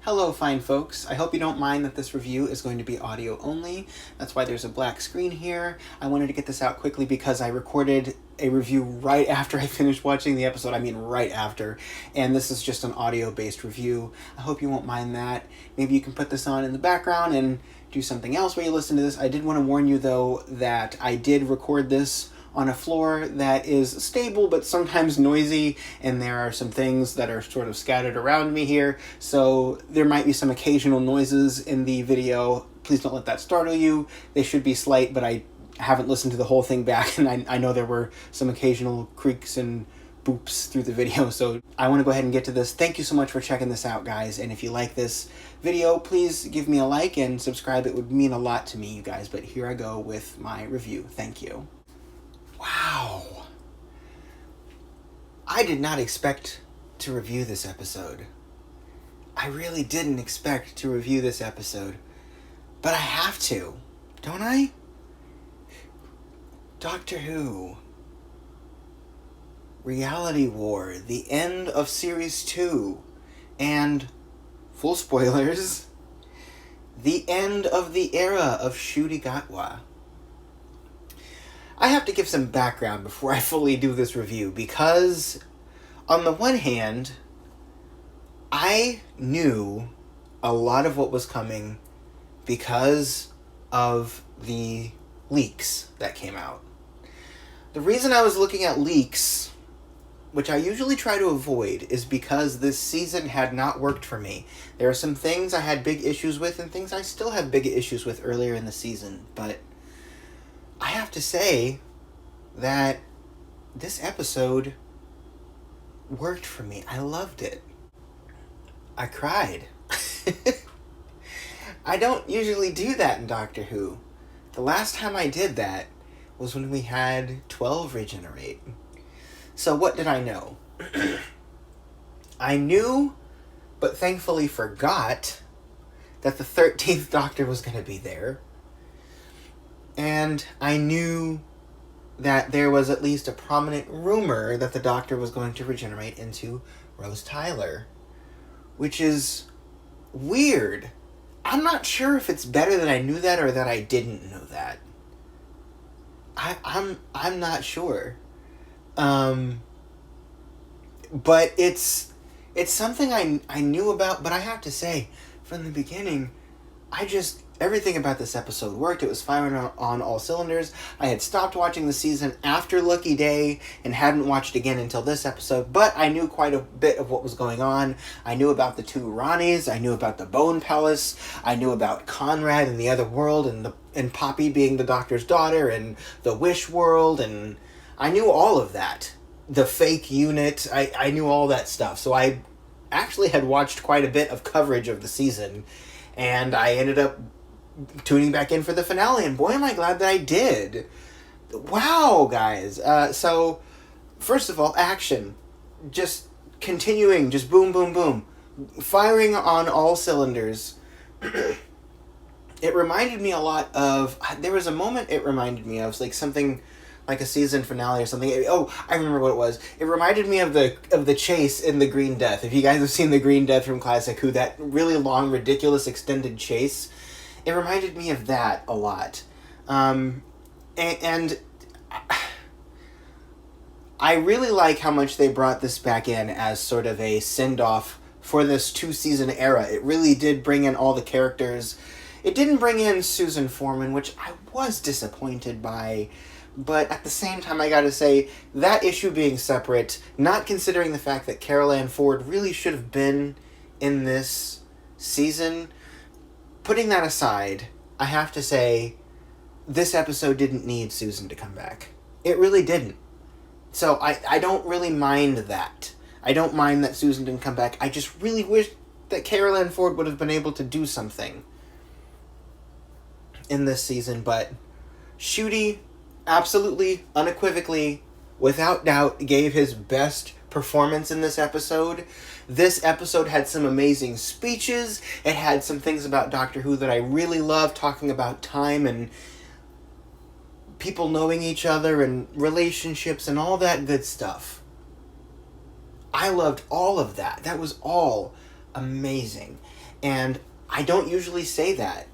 Hello, fine folks. I hope you don't mind that this review is going to be audio only. That's why there's a black screen here. I wanted to get this out quickly because I recorded a review right after I finished watching the episode. I mean, right after. And this is just an audio-based review. I hope you won't mind that. Maybe you can put this on in the background and do something else while you listen to this. I did want to warn you, though, that I did record this on a floor that is stable but sometimes noisy, and there are some things that are sort of scattered around me here, so there might be some occasional noises in the video. Please don't let that startle you. They should be slight, but I haven't listened to the whole thing back, and I know there were some occasional creaks and boops through the video, so I want to go ahead and get to this. Thank you so much for checking this out, guys, and if you like this video, please give me a like and subscribe. It would mean a lot to me, you guys, but here I go with my review. Thank you. Wow. I did not expect to review this episode. I really didn't expect to review this episode. But I have to, don't I? Doctor Who. Reality War, the end of Series 2. And, full spoilers, the end of the era of Ncuti Gatwa. I have to give some background before I fully do this review, because on the one hand, I knew a lot of what was coming because of the leaks that came out. The reason I was looking at leaks, which I usually try to avoid, is because this season had not worked for me. There are some things I had big issues with and things I still have big issues with earlier in the season, but I have to say that this episode worked for me. I loved it. I cried. I don't usually do that in Doctor Who. The last time I did that was when we had 12 regenerate. So what did I know? I knew, but thankfully forgot, that the 13th Doctor was going to be there. And I knew that there was at least a prominent rumor that the Doctor was going to regenerate into Rose Tyler, which is weird. I'm not sure if it's better that I knew that or that I didn't know that. I'm not sure. But it's something I knew about, but I have to say, from the beginning, everything about this episode worked. It was firing on all cylinders. I had stopped watching the season after Lucky Day and hadn't watched again until this episode, but I knew quite a bit of what was going on. I knew about the two Ronnies. I knew about the Bone Palace. I knew about Conrad and the other world, and Poppy being the Doctor's daughter, and the Wish world, and I knew all of that. The fake unit. I knew all that stuff. So I actually had watched quite a bit of coverage of the season, and I ended up tuning back in for the finale, and boy am I glad that I did. Wow, guys. So, first of all, action. Just continuing, just boom, boom, boom. Firing on all cylinders. It reminded me a lot of... There was a moment it reminded me of, like something like a season finale or something. Oh, I remember what it was. It reminded me of the chase in The Green Death. If you guys have seen The Green Death from Classic Who, that really long, ridiculous, extended chase... It reminded me of that a lot. And I really like how much they brought this back in as sort of a send-off for this 2-season era. It really did bring in all the characters. It didn't bring in Susan Foreman, which I was disappointed by. But at the same time, I gotta say, that issue being separate, not considering the fact that Carol Ann Ford really should have been in this season... Putting that aside, I have to say, this episode didn't need Susan to come back. It really didn't. So I don't really mind that. I don't mind that Susan didn't come back. I just really wish that Carol Ann Ford would have been able to do something in this season. But Ncuti, absolutely, unequivocally, without doubt, gave his best performance in this episode. This episode had some amazing speeches. It had some things about Doctor Who that I really love, talking about time and people knowing each other and relationships and all that good stuff. I loved all of that. That was all amazing. And I don't usually say that.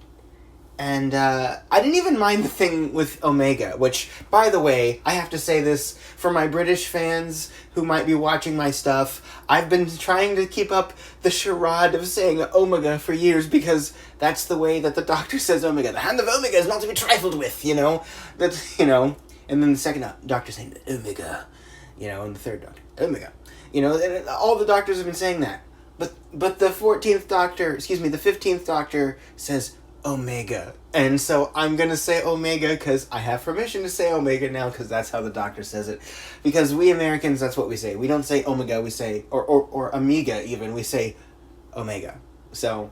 And I didn't even mind the thing with Omega, which, by the way, I have to say this for my British fans who might be watching my stuff. I've been trying to keep up the charade of saying Omega for years because that's the way that the Doctor says Omega. The hand of Omega is not to be trifled with, you know? That's, you know. And then the second Doctor saying Omega, you know, and the third Doctor, Omega. You know, and all the Doctors have been saying that. But the 14th Doctor, the 15th Doctor says Omega. And so I'm going to say Omega because I have permission to say Omega now because that's how the Doctor says it. Because we Americans, that's what we say. We don't say Omega, we say, or Amiga even, we say Omega. So,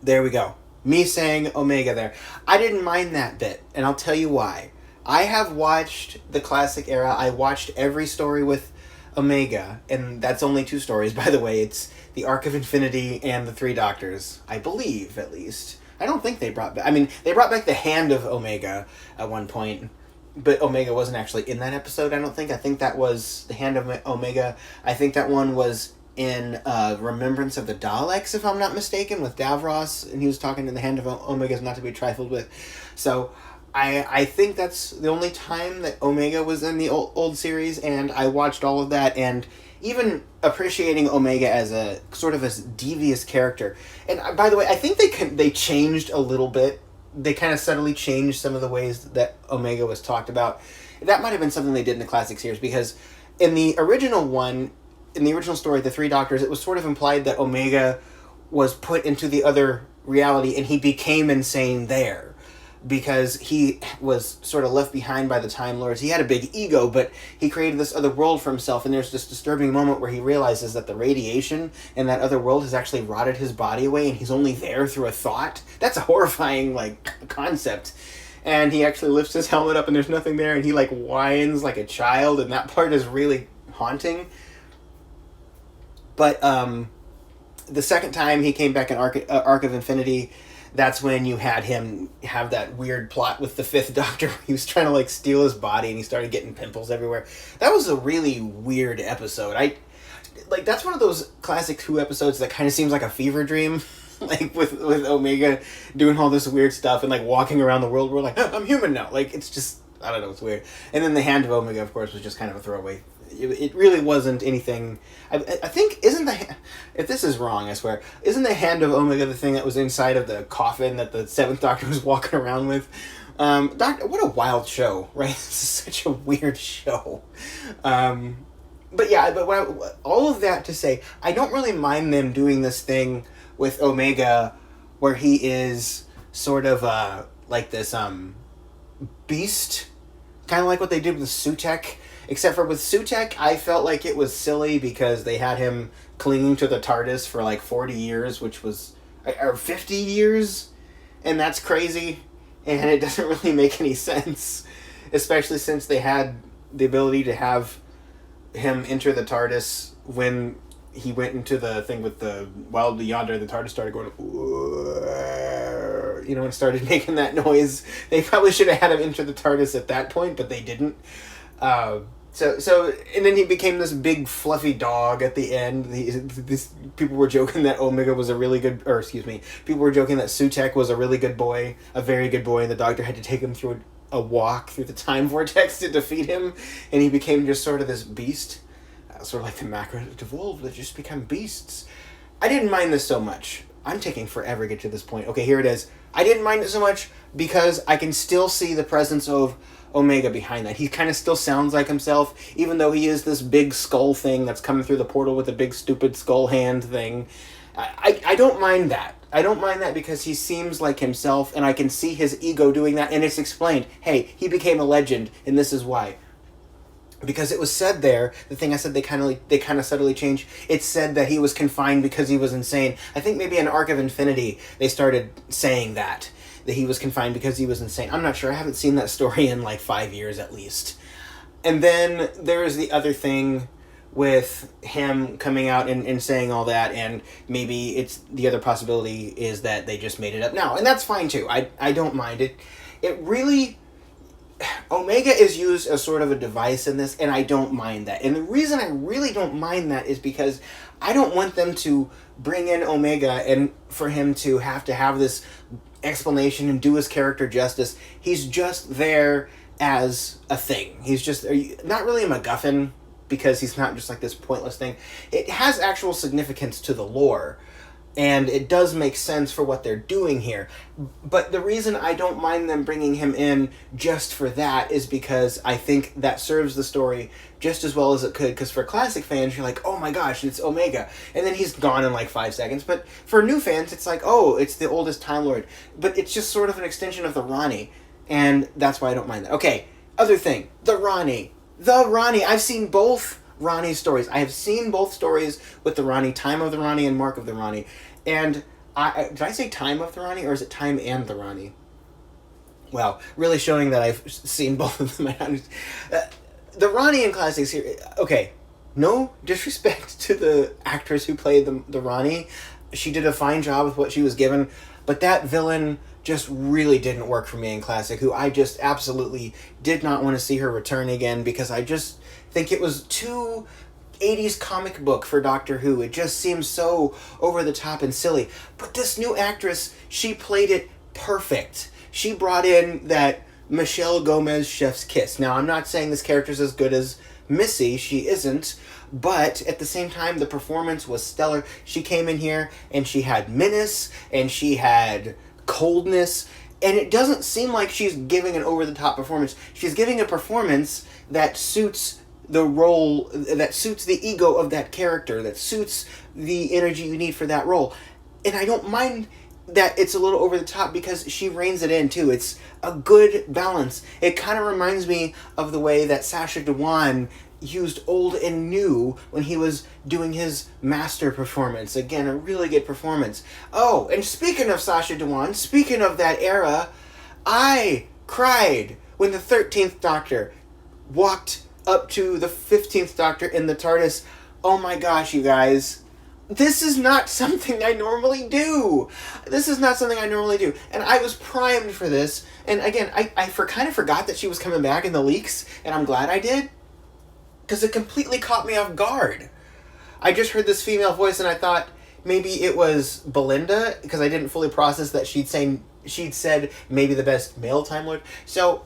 there we go. Me saying Omega there. I didn't mind that bit, and I'll tell you why. I have watched the classic era. I watched every story with Omega, and that's only 2 stories, by the way. It's the Arc of Infinity and the 3 Doctors, I believe, at least. I don't think they brought back... I mean, they brought back the Hand of Omega at one point, but Omega wasn't actually in that episode, I don't think. I think that was the Hand of Omega. I think that one was in Remembrance of the Daleks, if I'm not mistaken, with Davros, and he was talking to the Hand of Omega is not to be trifled with. So... I think that's the only time that Omega was in the old series, and I watched all of that, and even appreciating Omega as a sort of a devious character. And by the way, I think they changed a little bit. They kind of subtly changed some of the ways that Omega was talked about. That might have been something they did in the classic series, because in the original one, in the original story, The 3 Doctors, it was sort of implied that Omega was put into the other reality, and he became insane there. Because he was sort of left behind by the Time Lords. He had a big ego, but he created this other world for himself, and there's this disturbing moment where he realizes that the radiation in that other world has actually rotted his body away, and he's only there through a thought. That's a horrifying, concept. And he actually lifts his helmet up, and there's nothing there, and he, whines like a child, and that part is really haunting. But, the second time he came back in Arc of Infinity... That's when you had him have that weird plot with the 5th Doctor. He was trying to, steal his body, and he started getting pimples everywhere. That was a really weird episode. That's one of those classic Who episodes that kind of seems like a fever dream. With Omega doing all this weird stuff and, walking around the world. We're like, I'm human now. It's just, I don't know, it's weird. And then the Hand of Omega, of course, was just kind of a throwaway. It really wasn't anything... I think, if this is wrong, I swear, isn't the Hand of Omega the thing that was inside of the coffin that the 7th Doctor was walking around with? What a wild show, right? This is such a weird show. But all of that to say, I don't really mind them doing this thing with Omega where he is sort of this beast, kind of like what they did with Sutekh. Except for with Sutekh, I felt like it was silly because they had him clinging to the TARDIS for 40 years, which was... or 50 years? And that's crazy. And it doesn't really make any sense. Especially since they had the ability to have him enter the TARDIS when he went into the thing with the Wild Yonder, the TARDIS started going... and started making that noise. They probably should have had him enter the TARDIS at that point, but they didn't. So, and then he became this big fluffy dog at the end. People were joking that Omega was a really good, people were joking that Sutekh was a really good boy, a very good boy, and the Doctor had to take him through a walk through the time vortex to defeat him, and he became just sort of this beast, sort of like the macros evolved, they just become beasts. I didn't mind this so much. I'm taking forever to get to this point. Okay, here it is. I didn't mind it so much because I can still see the presence of Omega behind that. He kind of still sounds like himself, even though he is this big skull thing that's coming through the portal with a big stupid skull hand thing. I don't mind that. I don't mind that because he seems like himself, and I can see his ego doing that, and it's explained. Hey, he became a legend, and this is why. Because it was said there, the thing I said they kind of subtly changed, it said that he was confined because he was insane. I think maybe in Arc of Infinity they started saying that he was confined because he was insane. I'm not sure. I haven't seen that story in 5 years at least. And then there is the other thing with him coming out and saying all that, and maybe it's the other possibility is that they just made it up now. And that's fine too. I don't mind it. It really... Omega is used as sort of a device in this, and I don't mind that. And the reason I really don't mind that is because I don't want them to bring in Omega and for him to have this explanation and do his character justice. He's just there as a thing. He's just not really a MacGuffin, because he's not just like this pointless thing. It has actual significance to the lore, and it does make sense for what they're doing here. But the reason I don't mind them bringing him in just for that is because I think that serves the story just as well as it could. Because for classic fans, you're like, oh my gosh, it's Omega. And then he's gone in like 5 seconds. But for new fans, it's like, oh, it's the oldest Time Lord. But it's just sort of an extension of the Rani. And that's why I don't mind that. Okay, other thing. The Rani. I've seen both Rani stories. I have seen both stories with the Rani, Time of the Rani and Mark of the Rani. And did I say Time of the Rani, or is it Time and the Rani? Well, really showing that I've seen both of them. The Rani in classics here, okay, no disrespect to the actress who played the Rani. She did a fine job with what she was given, but that villain just really didn't work for me in classic, who I just absolutely did not want to see her return again, because I just think it was too 80s comic book for Doctor Who. It just seems so over the top and silly. But this new actress, she played it perfect. She brought in that Michelle Gomez chef's kiss. Now, I'm not saying this character's as good as Missy. She isn't. But at the same time, the performance was stellar. She came in here and she had menace and she had coldness. And it doesn't seem like she's giving an over-the-top performance. She's giving a performance that suits the role, that suits the ego of that character, that suits the energy you need for that role. And I don't mind that it's a little over the top, because she reins it in too. It's a good balance. It kind of reminds me of the way that Sacha Dhawan used old and new when he was doing his master performance. Again, a really good performance. Oh, and speaking of Sacha Dhawan, speaking of that era, I cried when the 13th Doctor walked up to the 15th Doctor in the TARDIS. Oh my gosh, you guys. This is not something I normally do. And I was primed for this. And again, I kind of forgot that she was coming back in the leaks, and I'm glad I did, because it completely caught me off guard. I just heard this female voice, and I thought maybe it was Belinda, because I didn't fully process that she'd said maybe the best male Time Lord. So,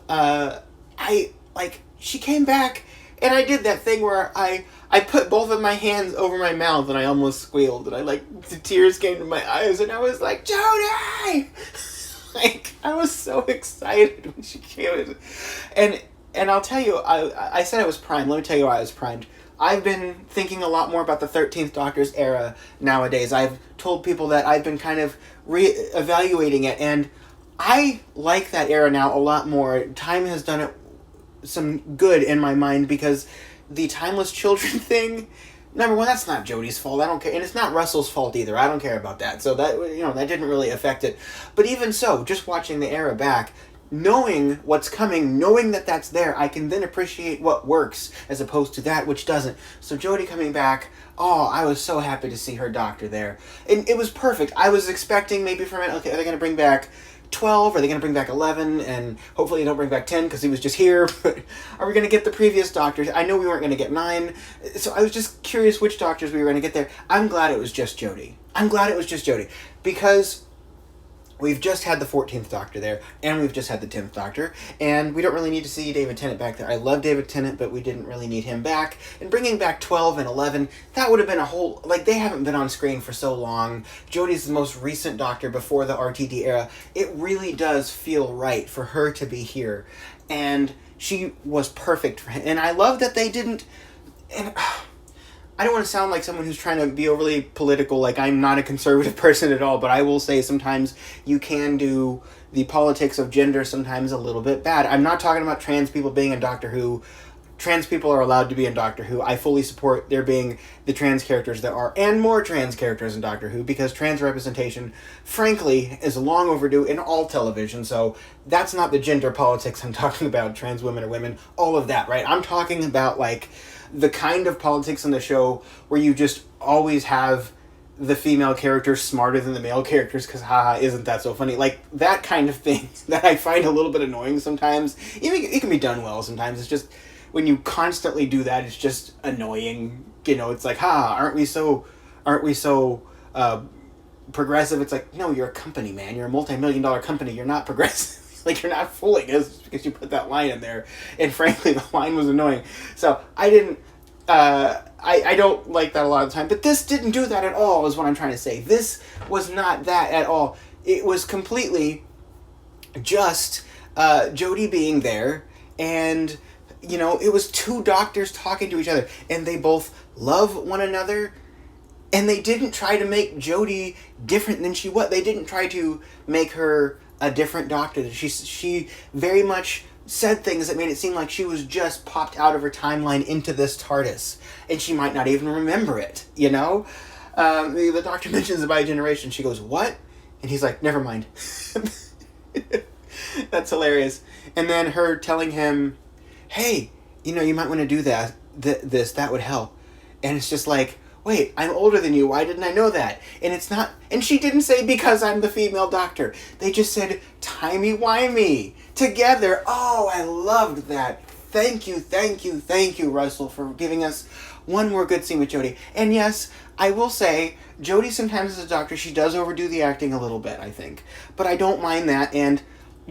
she came back, and I did that thing where I put both of my hands over my mouth, and I almost squealed, and the tears came to my eyes, and I was like, Jodie! I was so excited when she came in. And I'll tell you, I said I was primed. Let me tell you why I was primed. I've been thinking a lot more about the 13th Doctor's era nowadays. I've told people that I've been kind of re-evaluating it, and I like that era now a lot more. Time has done it some good in my mind, because the Timeless Children thing, number one, that's not Jodie's fault. I don't care. And it's not Russell's fault either. I don't care about that. So that, that didn't really affect it. But even so, just watching the era back, knowing what's coming, knowing that that's there, I can then appreciate what works as opposed to that which doesn't. So Jodie coming back, oh, I was so happy to see her Doctor there. And it was perfect. I was expecting maybe from it, okay, are they going to bring back 12? Are they going to bring back 11? And hopefully they don't bring back 10, because he was just here. But are we going to get the previous Doctors? I know we weren't going to get 9. So I was just curious which Doctors we were going to get there. I'm glad it was just Jodie. Because we've just had the 14th Doctor there, and we've just had the 10th Doctor, and we don't really need to see David Tennant back there. I love David Tennant, but we didn't really need him back. And bringing back 12 and 11, that would have been a whole... they haven't been on screen for so long. Jodie's the most recent Doctor before the RTD era. It really does feel right for her to be here. And she was perfect for him. And I love that they didn't... And... I don't want to sound like someone who's trying to be overly political, I'm not a conservative person at all, but I will say sometimes you can do the politics of gender sometimes a little bit bad. I'm not talking about trans people being in Doctor Who. Trans people are allowed to be in Doctor Who. I fully support there being the trans characters there are, and more trans characters in Doctor Who, because trans representation, frankly, is long overdue in all television, so that's not the gender politics I'm talking about, trans women or women, all of that, right? I'm talking about, the kind of politics in the show where you just always have the female character smarter than the male characters because haha, isn't that so funny? Like, that kind of thing that I find a little bit annoying sometimes. Even it can be done well sometimes. It's just when you constantly do that, it's just annoying. You know, it's like, aren't we so progressive? It's like, no, you're a company, man. You're a multi-million-dollar company. You're not progressive. Like, you're not fooling us because you put that line in there. And frankly, the line was annoying. So I didn't. I don't like that a lot of the time, but this didn't do that at all, is what I'm trying to say. This was not that at all. It was completely just Jodie being there, and, you know, it was two doctors talking to each other, and they both love one another, and they didn't try to make Jodie different than she was. They didn't try to make her a different doctor. She very much said things that made it seem like she was just popped out of her timeline into this TARDIS, and she might not even remember it, you know? The doctor mentions the bi-generation. She goes, what? And he's like, never mind. That's hilarious. And then her telling him, hey, you know, you might want to do that, that would help. And it's just like, wait, I'm older than you. Why didn't I know that? And it's not, and she didn't say because I'm the female doctor. They just said timey-wimey together. Oh, I loved that. Thank you, Russell, for giving us one more good scene with Jodie. And yes, I will say, Jodie sometimes as a doctor, she does overdo the acting a little bit, I think. But I don't mind that, and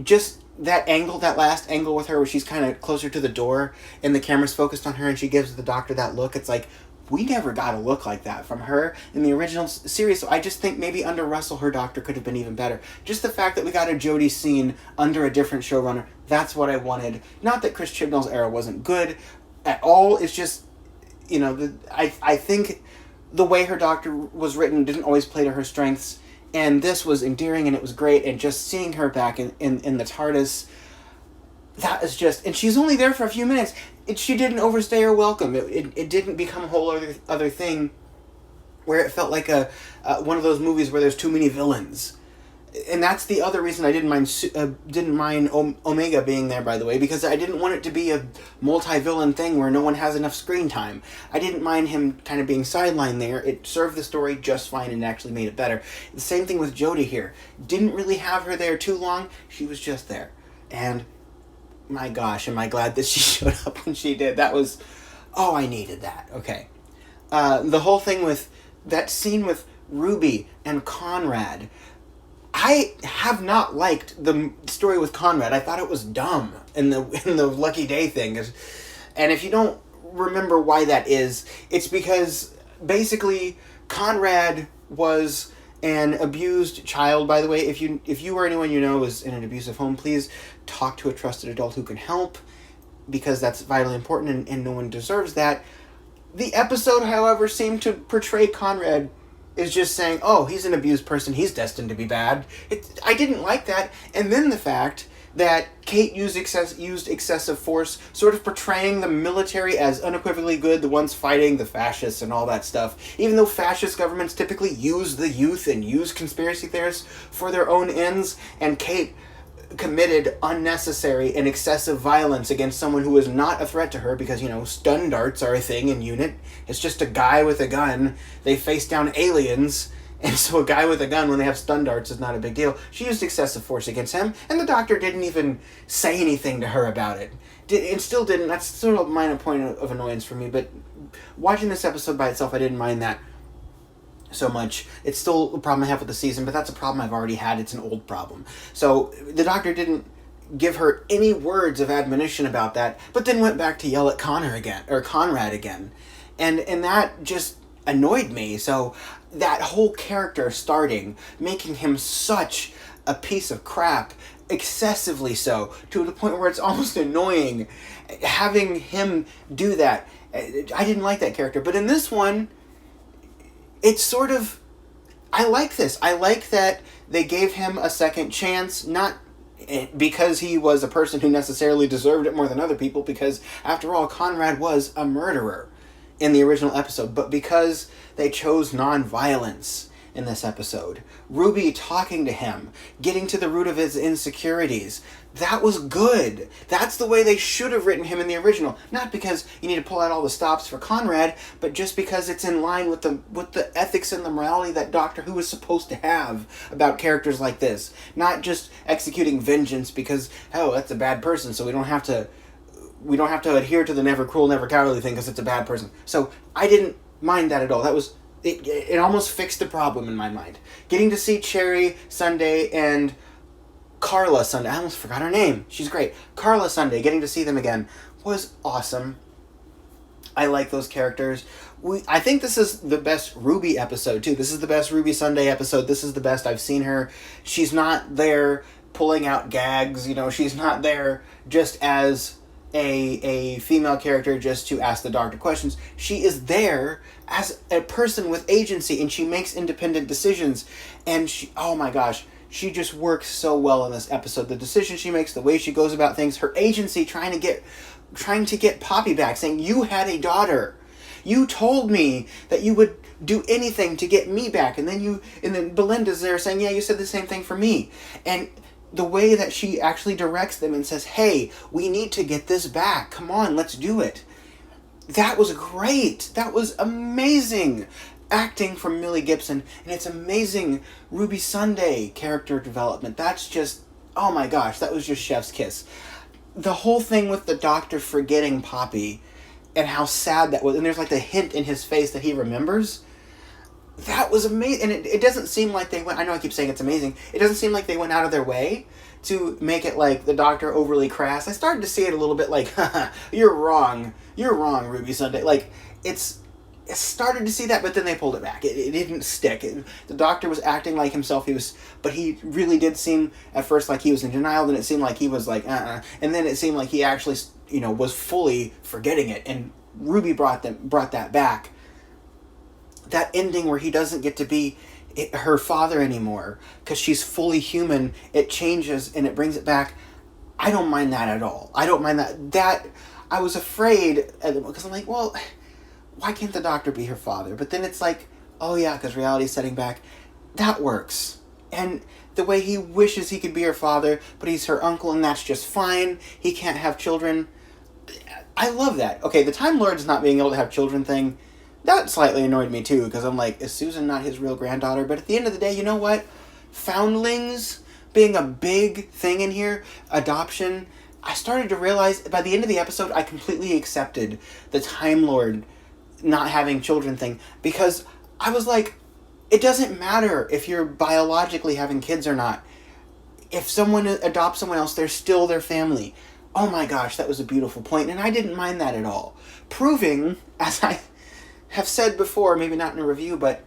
just that angle, that last angle with her where she's kind of closer to the door and the camera's focused on her and she gives the doctor that look, it's like, we never got a look like that from her in the original series, so I just think maybe under Russell, her doctor could have been even better. Just the fact that we got a Jodie scene under a different showrunner, that's what I wanted. Not that Chris Chibnall's era wasn't good at all, it's just, you know, I think the way her doctor was written didn't always play to her strengths, and this was endearing and it was great, and just seeing her back in the TARDIS, that is just, and she's only there for a few minutes. She didn't overstay her welcome. It didn't become a whole other thing where it felt like a one of those movies where there's too many villains. And that's the other reason I didn't mind Omega being there, by the way, because I didn't want it to be a multi-villain thing where no one has enough screen time. I didn't mind him kind of being sidelined there. It served the story just fine and actually made it better. The same thing with Jodie here. Didn't really have her there too long. She was just there. And my gosh, am I glad that she showed up when she did. That was, oh, I needed that. Okay. The whole thing with that scene with Ruby and Conrad, I have not liked the story with Conrad. I thought it was dumb in the Lucky Day thing. And if you don't remember why that is, it's because basically Conrad was an abused child. By the way, if you or anyone you know is in an abusive home, please talk to a trusted adult who can help, because that's vitally important and no one deserves that. The episode, however, seemed to portray Conrad is just saying, oh, he's an abused person, he's destined to be bad. I didn't like that. And then the fact that Kate used excessive force, sort of portraying the military as unequivocally good, the ones fighting the fascists and all that stuff. Even though fascist governments typically use the youth and use conspiracy theorists for their own ends, and Kate committed unnecessary and excessive violence against someone who is not a threat to her because, you know, stun darts are a thing in UNIT. It's just a guy with a gun. They face down aliens, and so a guy with a gun when they have stun darts is not a big deal. She used excessive force against him, and the doctor didn't even say anything to her about it. And still didn't. That's sort of a minor point of annoyance for me, but watching this episode by itself, I didn't mind that so much. It's still a problem I have with the season, but that's a problem I've already had. It's an old problem. So the doctor didn't give her any words of admonition about that, but then went back to yell at Conrad again. And that just annoyed me. So that whole character starting, making him such a piece of crap, excessively so, to the point where it's almost annoying, having him do that. I didn't like that character. But in this one, it's sort of, I like this. I like that they gave him a second chance, not because he was a person who necessarily deserved it more than other people, because after all, Conrad was a murderer in the original episode, but because they chose non-violence, in this episode. Ruby talking to him, getting to the root of his insecurities. That was good. That's the way they should have written him in the original. Not because you need to pull out all the stops for Conrad, but just because it's in line with the ethics and the morality that Doctor Who is supposed to have about characters like this. Not just executing vengeance because, oh, that's a bad person, so we don't have to adhere to the never cruel, never cowardly thing because it's a bad person. So I didn't mind that at all. That was it almost fixed the problem in my mind. Getting to see Cherry Sunday and Carla Sunday, I almost forgot her name. She's great. Carla Sunday, getting to see them again was awesome. I like those characters. I think this is the best Ruby episode too. This is the best Ruby Sunday episode. This is the best I've seen her. She's not there pulling out gags, she's not there just as a female character just to ask the Doctor questions. She is there as a person with agency, and she makes independent decisions. And oh my gosh, she just works so well in this episode. The decisions she makes, the way she goes about things, her agency, trying to get Poppy back, saying, "You had a daughter. You told me that you would do anything to get me back." And then Belinda's there saying, "Yeah, you said the same thing for me." And the way that she actually directs them and says, "Hey, we need to get this back. Come on, let's do it." That was great. That was amazing acting from Millie Gibson. And it's amazing Ruby Sunday character development. That's just, oh my gosh, that was just chef's kiss. The whole thing with the Doctor forgetting Poppy and how sad that was. And there's like the hint in his face that he remembers. That was amazing. And it doesn't seem like they went, I know I keep saying it's amazing, it doesn't seem like they went out of their way to make it like the Doctor overly crass. I started to see it a little bit like, haha, you're wrong, Ruby Sunday. Like, it started to see that, but then they pulled it back. It didn't stick. The Doctor was acting like himself, but he really did seem at first like he was in denial, then it seemed like he was like, and then it seemed like he actually, was fully forgetting it, and Ruby brought that back. That ending where he doesn't get to be her father anymore because she's fully human, it changes and it brings it back. I don't mind that at all. I don't mind that. I was afraid because I'm like, well, why can't the Doctor be her father? But then it's like, oh yeah, because reality's setting back. That works. And the way he wishes he could be her father, but he's her uncle and that's just fine. He can't have children. I love that. Okay, the Time Lords not being able to have children thing, that slightly annoyed me too, because I'm like, is Susan not his real granddaughter? But at the end of the day, you know what? Foundlings being a big thing in here, adoption, I started to realize by the end of the episode, I completely accepted the Time Lord not having children thing, because I was like, it doesn't matter if you're biologically having kids or not. If someone adopts someone else, they're still their family. Oh my gosh, that was a beautiful point, and I didn't mind that at all. Proving, as I have said before, maybe not in a review, but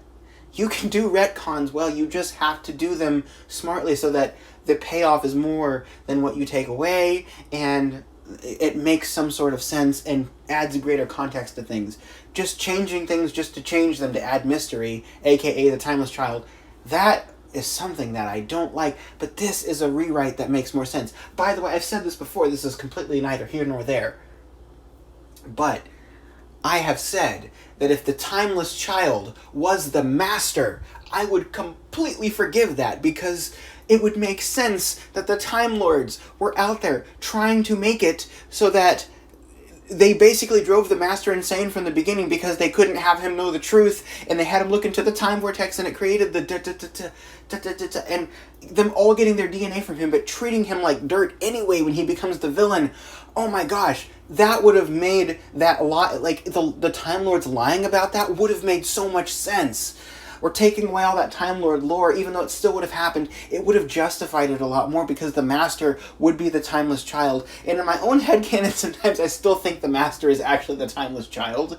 you can do retcons well. You just have to do them smartly so that the payoff is more than what you take away, and it makes some sort of sense and adds a greater context to things. Just changing things just to change them to add mystery, aka the Timeless Child, that is something that I don't like, but this is a rewrite that makes more sense. By the way, I've said this before, this is completely neither here nor there, but I have said that if the Timeless Child was the Master, I would completely forgive that, because it would make sense that the Time Lords were out there trying to make it so that they basically drove the Master insane from the beginning because they couldn't have him know the truth, and they had him look into the time vortex, and it created the and them all getting their DNA from him, but treating him like dirt anyway when he becomes the villain. Oh my gosh, that would have made that lot, like the Time Lords lying about that would have made so much sense. Or taking away all that Time Lord lore, even though it still would have happened, it would have justified it a lot more, because the Master would be the Timeless Child. And in my own headcanon, sometimes I still think the Master is actually the Timeless Child.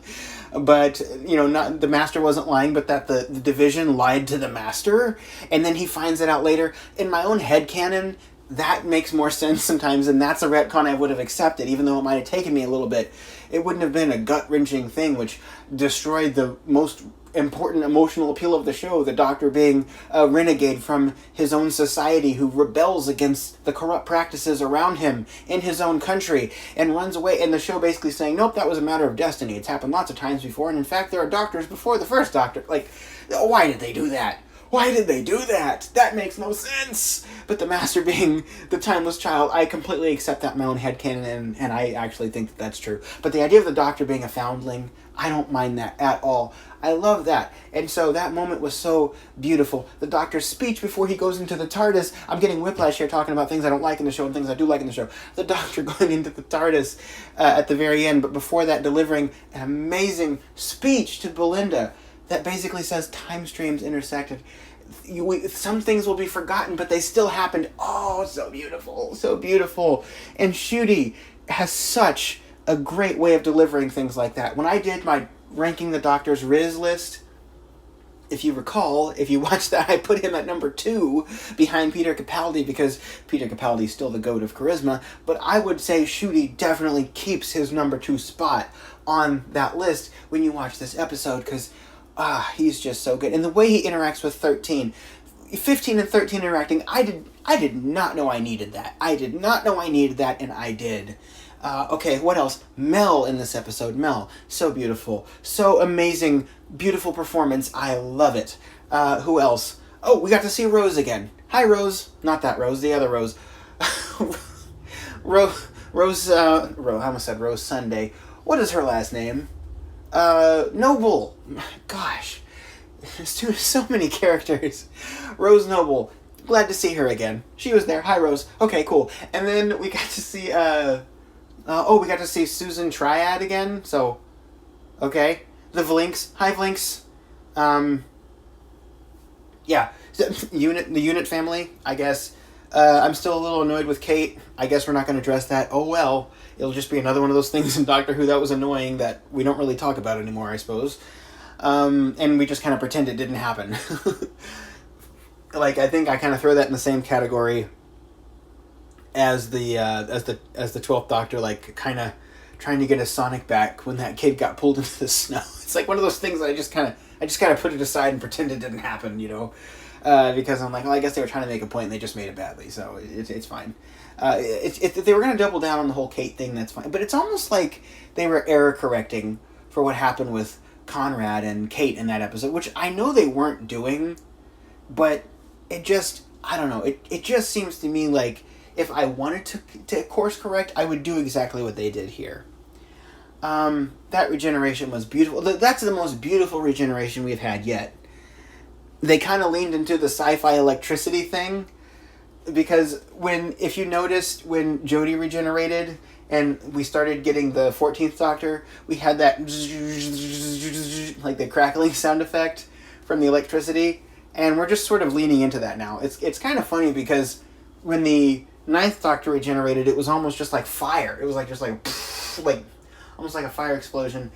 But, not the Master wasn't lying, but that the Division lied to the Master, and then he finds it out later. In my own headcanon, that makes more sense sometimes, and that's a retcon I would have accepted, even though it might have taken me a little bit. It wouldn't have been a gut-wrenching thing, which destroyed the most important emotional appeal of the show, the Doctor being a renegade from his own society who rebels against the corrupt practices around him in his own country and runs away, and the show basically saying, nope, that was a matter of destiny. It's happened lots of times before, and in fact there are Doctors before the first Doctor. Like, why did they do that? why did they do that? That makes no sense. But the Master being the timeless child, I completely accept that in my own headcanon, and I actually think that that's true. But the idea of the Doctor being a foundling, I don't mind that at all. I love that. And so that moment was so beautiful. The Doctor's speech before he goes into the TARDIS, I'm getting whiplash here talking about things I don't like in the show and things I do like in the show. The Doctor going into the TARDIS at the very end, but before that delivering an amazing speech to Belinda that basically says time streams intersected. Some things will be forgotten, but they still happened. Oh, so beautiful, so beautiful. And Ncuti has such a great way of delivering things like that. When I did my ranking the Doctor's Riz list, if you recall, if you watched that, I put him at number 2 behind Peter Capaldi because Peter Capaldi is still the goat of charisma, but I would say Ncuti definitely keeps his number 2 spot on that list when you watch this episode because he's just so good. And the way he interacts with 13, 15 and 13 interacting, I did not know I needed that. I did not know I needed that, and I did. Okay, what else? Mel in this episode. Mel, so beautiful. So amazing, beautiful performance. I love it. Who else? Oh, we got to see Rose again. Hi, Rose. Not that Rose, the other Rose. Rose, I almost said Rose Sunday. What is her last name? Noble. Gosh. There's so many characters. Rose Noble. Glad to see her again. She was there. Hi, Rose. Okay, cool. And then we got to see, we got to see Susan Triad again, so, okay. The Vlinks. Hi, Vlinks. Yeah. The unit family, I guess. I'm still a little annoyed with Kate. I guess we're not going to address that. Oh, well. It'll just be another one of those things in Doctor Who that was annoying that we don't really talk about anymore, I suppose. And we just kind of pretend it didn't happen. Like, I think I kind of throw that in the same category as the 12th Doctor, like, kind of trying to get his Sonic back when that kid got pulled into the snow. It's like one of those things that I just kind of put it aside and pretend it didn't happen, you know, because I'm like, well, I guess they were trying to make a point and they just made it badly, so it's fine. If they were going to double down on the whole Kate thing, that's fine. But it's almost like they were error correcting for what happened with Conrad and Kate in that episode, which I know they weren't doing, but it just, I don't know, it just seems to me like if I wanted to course correct, I would do exactly what they did here. That regeneration was beautiful. That's the most beautiful regeneration we've had yet. They kind of leaned into the sci-fi electricity thing, because if you noticed when Jodie regenerated and we started getting the 14th Doctor, we had that like the crackling sound effect from the electricity, and we're just sort of leaning into that now. It's kind of funny because when the 9th Doctor regenerated, it was almost just like fire. It was like just like almost like a fire explosion.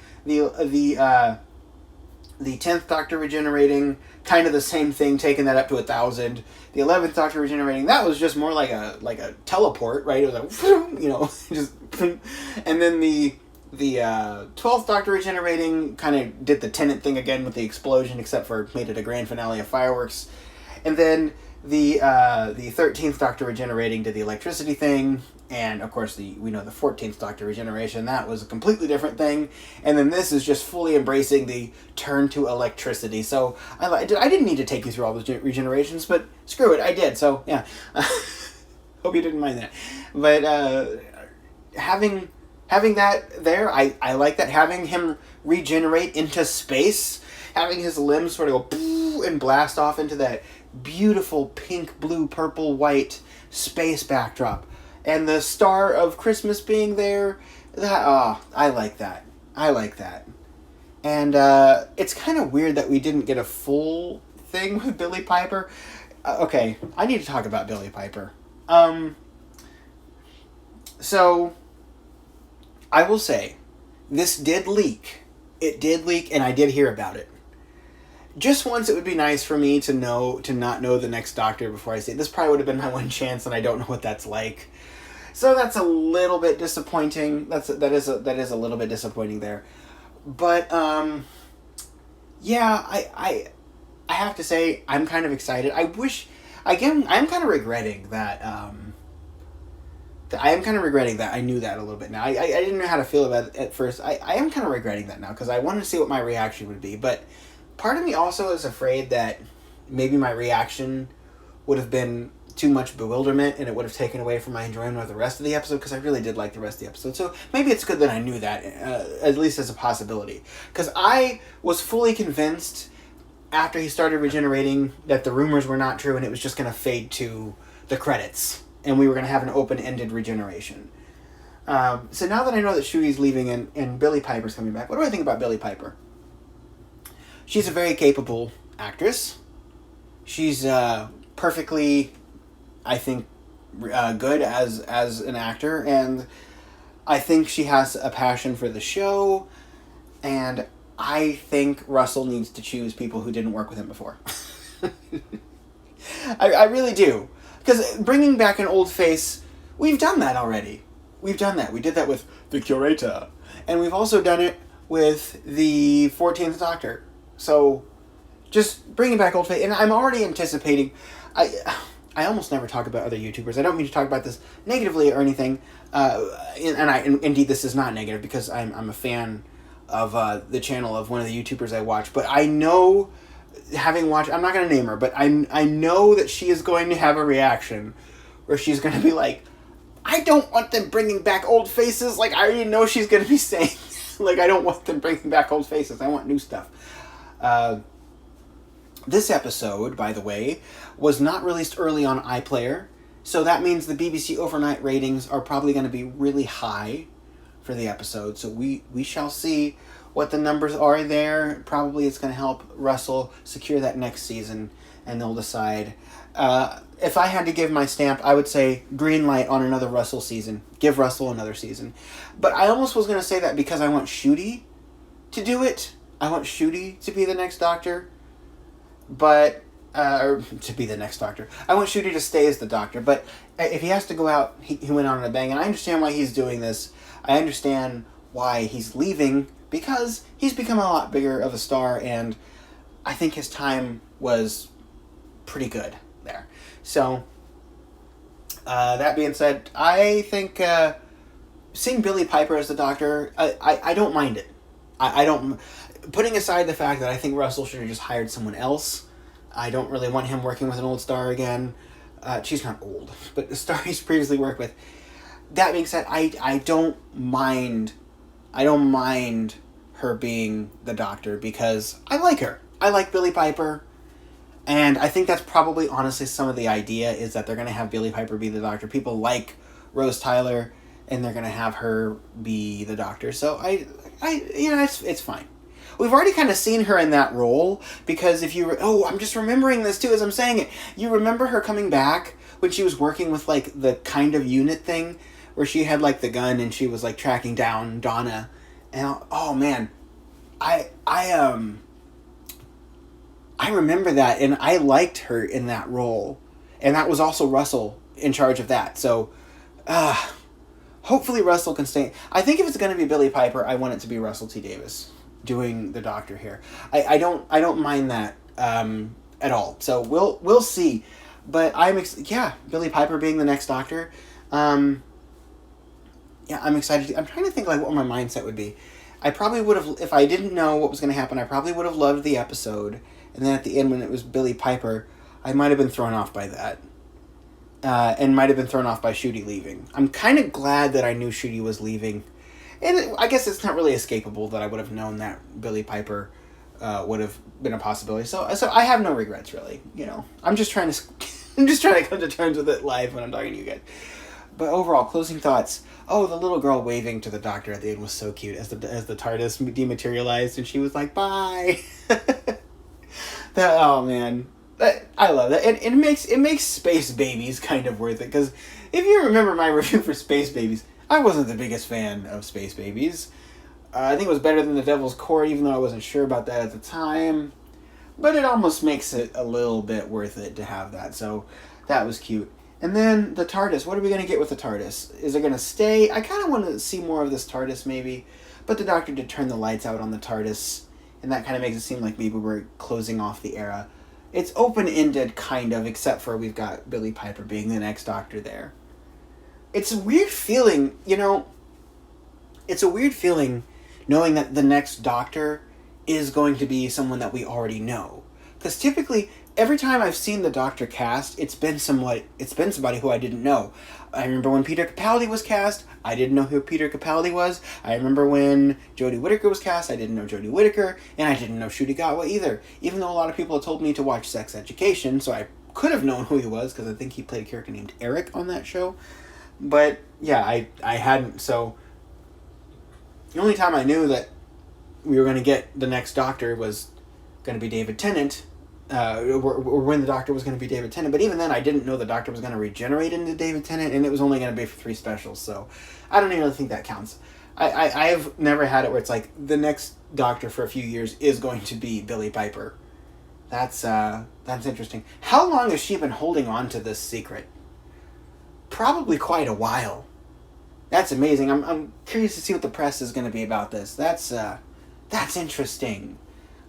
The 10th Doctor regenerating, kind of the same thing, taking that up to 1,000. The 11th Doctor regenerating, that was just more like a teleport, right? It was like, you know, just, and then the 12th Doctor regenerating kind of did the Tennant thing again with the explosion, except for made it a grand finale of fireworks. And then the 13th Doctor regenerating did the electricity thing, and of course we know the 14th Doctor regeneration, that was a completely different thing. And then this is just fully embracing the turn to electricity. So I didn't need to take you through all those regenerations, but screw it, I did. So yeah, hope you didn't mind that. But having that there, I like that. Having him regenerate into space, having his limbs sort of go and blast off into that beautiful pink, blue, purple, white space backdrop, and the Star of Christmas being there, I like that. And it's kind of weird that we didn't get a full thing with Billie Piper. Okay, I need to talk about Billie Piper. So I will say, this did leak. It did leak, and I did hear about it. Just once, it would be nice for me to not know the next Doctor before I see it. This probably would have been my one chance, and I don't know what that's like. So that's a little bit disappointing. That is a little bit disappointing there. But yeah, I have to say I'm kind of excited. I'm kind of regretting that. I am kind of regretting that. I knew that a little bit now. I didn't know how to feel about it at first. I am kind of regretting that now because I wanted to see what my reaction would be. But part of me also is afraid that maybe my reaction would have been too much bewilderment, and it would have taken away from my enjoyment of the rest of the episode, because I really did like the rest of the episode. So maybe it's good that I knew that, at least as a possibility. Because I was fully convinced after he started regenerating that the rumors were not true and it was just going to fade to the credits and we were going to have an open-ended regeneration. So now that I know that Ncuti's leaving and Billie Piper's coming back, what do I think about Billie Piper? She's a very capable actress. She's perfectly, I think, good as an actor, and I think she has a passion for the show, and I think Russell needs to choose people who didn't work with him before. I really do. Because bringing back an old face, we've done that already. We've done that. We did that with The Curator. And we've also done it with the 14th Doctor. So, just bringing back old face. And I'm already anticipating... I almost never talk about other YouTubers. I don't mean to talk about this negatively or anything. Indeed, this is not negative because I'm a fan of the channel of one of the YouTubers I watch. But I know, having watched... I'm not going to name her, but I know that she is going to have a reaction where she's going to be like, I don't want them bringing back old faces. Like, I already know she's going to be saying, like, I don't want them bringing back old faces. I want new stuff. This episode, by the way, was not released early on iPlayer. So that means the BBC overnight ratings are probably going to be really high for the episode. So we shall see what the numbers are there. Probably it's going to help Russell secure that next season, and they'll decide. If I had to give my stamp, I would say green light on another Russell season. Give Russell another season. But I almost was going to say that because I want Ncuti to do it. I want Ncuti to be the next Doctor. But, or to be the next Doctor. I want Ncuti to stay as the Doctor. But if he has to go out, he went out on a bang. And I understand why he's doing this. I understand why he's leaving. Because he's become a lot bigger of a star. And I think his time was pretty good there. So, that being said, I think seeing Billie Piper as the Doctor, I don't mind it. I don't... Putting aside the fact that I think Russell should have just hired someone else, I don't really want him working with an old star again. She's not old, but the star he's previously worked with. That being said, I don't mind her being the Doctor because I like her. I like Billie Piper. And I think that's probably, honestly, some of the idea is that they're going to have Billie Piper be the Doctor. People like Rose Tyler, and they're going to have her be the Doctor. So, it's fine. We've already kind of seen her in that role, because if you... I'm just remembering this, too, as I'm saying it. You remember her coming back when she was working with, like, the kind of unit thing, where she had, like, the gun, and she was, like, tracking down Donna. And, oh, man. I remember that, and I liked her in that role. And that was also Russell in charge of that. So, hopefully Russell can stay. I think if it's going to be Billie Piper, I want it to be Russell T. Davies doing the Doctor here. I don't mind that at all. So we'll see. But Billie Piper being the next Doctor. I'm excited. I'm trying to think like what my mindset would be. I probably would have, if I didn't know what was going to happen, I probably would have loved the episode. And then at the end when it was Billie Piper, I might have been thrown off by that. And might have been thrown off by Ncuti leaving. I'm kind of glad that I knew Ncuti was leaving. And I guess it's not really escapable that I would have known that Billie Piper would have been a possibility. So I have no regrets, really. You know, I'm just trying to come to terms with it live when I'm talking to you guys. But overall, closing thoughts. Oh, the little girl waving to the Doctor at the end was so cute as the TARDIS dematerialized and she was like, "Bye." Oh man, I love that. It makes Space Babies kind of worth it, because if you remember my review for Space Babies, I wasn't the biggest fan of Space Babies. I think it was better than The Devil's Court, even though I wasn't sure about that at the time. But it almost makes it a little bit worth it to have that, so that was cute. And then the TARDIS. What are we going to get with the TARDIS? Is it going to stay? I kind of want to see more of this TARDIS, maybe. But the Doctor did turn the lights out on the TARDIS, and that kind of makes it seem like maybe we're closing off the era. It's open-ended, kind of, except for we've got Billie Piper being the next Doctor there. It's a weird feeling, it's a weird feeling knowing that the next Doctor is going to be someone that we already know. Because typically, every time I've seen the Doctor cast, it's been somebody who I didn't know. I remember when Peter Capaldi was cast, I didn't know who Peter Capaldi was. I remember when Jodie Whittaker was cast, I didn't know Jodie Whittaker, and I didn't know Ncuti Gatwa either. Even though a lot of people had told me to watch Sex Education, so I could have known who he was, because I think he played a character named Eric on that show. But, yeah, I hadn't, so... The only time I knew that we were going to get the next Doctor was going to be David Tennant, or when the Doctor was going to be David Tennant. But even then, I didn't know the Doctor was going to regenerate into David Tennant, and it was only going to be for 3 specials, so I don't even think that counts. I've never had it where it's like, the next Doctor for a few years is going to be Billie Piper. That's interesting. How long has she been holding on to this secret? Probably quite a while. That's amazing. I'm curious to see what the press is going to be about this. That's interesting.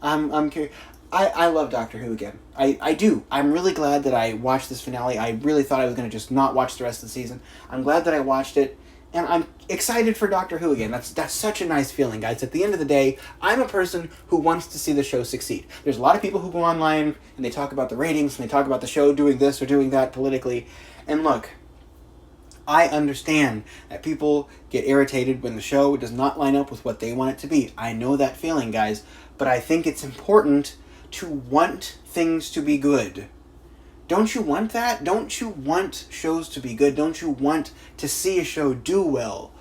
I'm curious. I love Doctor Who again. I do. I'm really glad that I watched this finale. I really thought I was going to just not watch the rest of the season. I'm glad that I watched it. And I'm excited for Doctor Who again. That's such a nice feeling, guys. At the end of the day, I'm a person who wants to see the show succeed. There's a lot of people who go online and they talk about the ratings and they talk about the show doing this or doing that politically. And look, I understand that people get irritated when the show does not line up with what they want it to be. I know that feeling, guys. But I think it's important to want things to be good. Don't you want that? Don't you want shows to be good? Don't you want to see a show do well?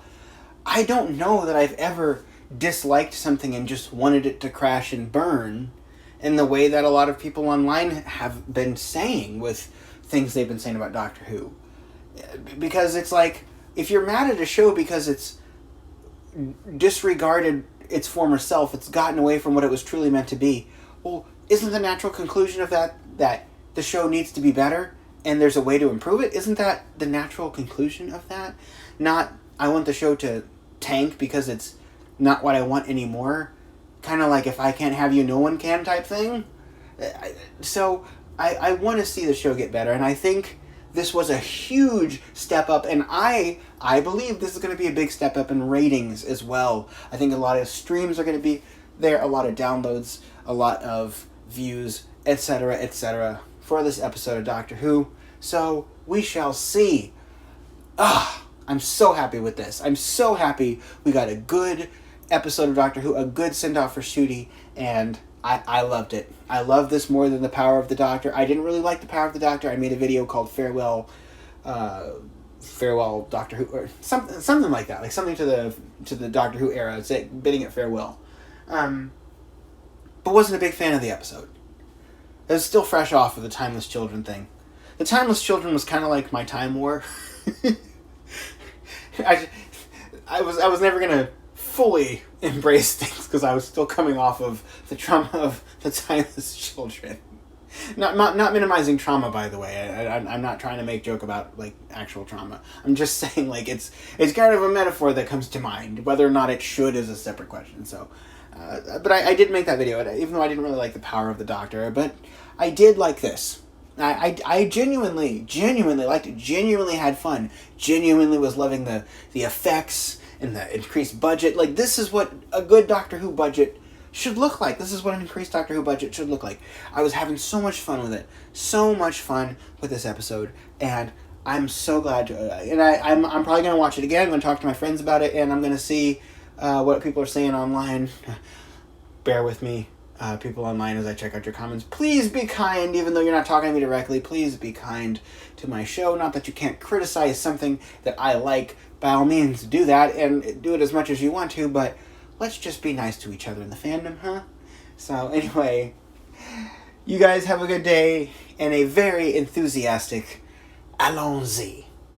I don't know that I've ever disliked something and just wanted it to crash and burn in the way that a lot of people online have been saying with things they've been saying about Doctor Who. Because it's like, if you're mad at a show because it's disregarded its former self, it's gotten away from what it was truly meant to be, well, isn't the natural conclusion of that the show needs to be better and there's a way to improve it? Isn't that the natural conclusion of that? Not, I want the show to tank because it's not what I want anymore. Kind of like, if I can't have you, no one can type thing. So I want to see the show get better, and I think this was a huge step up, and I believe this is going to be a big step up in ratings as well. I think a lot of streams are going to be there, a lot of downloads, a lot of views, etc., for this episode of Doctor Who. So we shall see. I'm so happy with this. I'm so happy we got a good episode of Doctor Who, a good send-off for Ncuti, and I loved it. I love this more than The Power of the Doctor. I didn't really like The Power of the Doctor. I made a video called Farewell Doctor Who, or something like that, like something to the Doctor Who era. It's bidding it farewell. But wasn't a big fan of the episode. It was still fresh off of the Timeless Children thing. The Timeless Children was kind of like my Time War. I was never gonna fully embrace things because I was still coming off of the trauma of the Timeless Children. Not minimizing trauma, by the way. I'm not trying to make joke about like actual trauma. I'm just saying like it's kind of a metaphor that comes to mind. Whether or not it should is a separate question. So, but I did make that video, even though I didn't really like The Power of the Doctor. But I did like this. I genuinely liked it. Genuinely had fun. Genuinely was loving the effects and the increased budget. Like, this is what a good Doctor Who budget should look like. This is what an increased Doctor Who budget should look like. I was having so much fun with it. So much fun with this episode. And I'm so glad to... and I'm probably going to watch it again. I'm going to talk to my friends about it. And I'm going to see what people are saying online. Bear with me, people online, as I check out your comments. Please be kind, even though you're not talking to me directly. Please be kind to my show. Not that you can't criticize something that I like. By all means, do that, and do it as much as you want to, but let's just be nice to each other in the fandom, huh? So, anyway, you guys have a good day, and a very enthusiastic allons-y.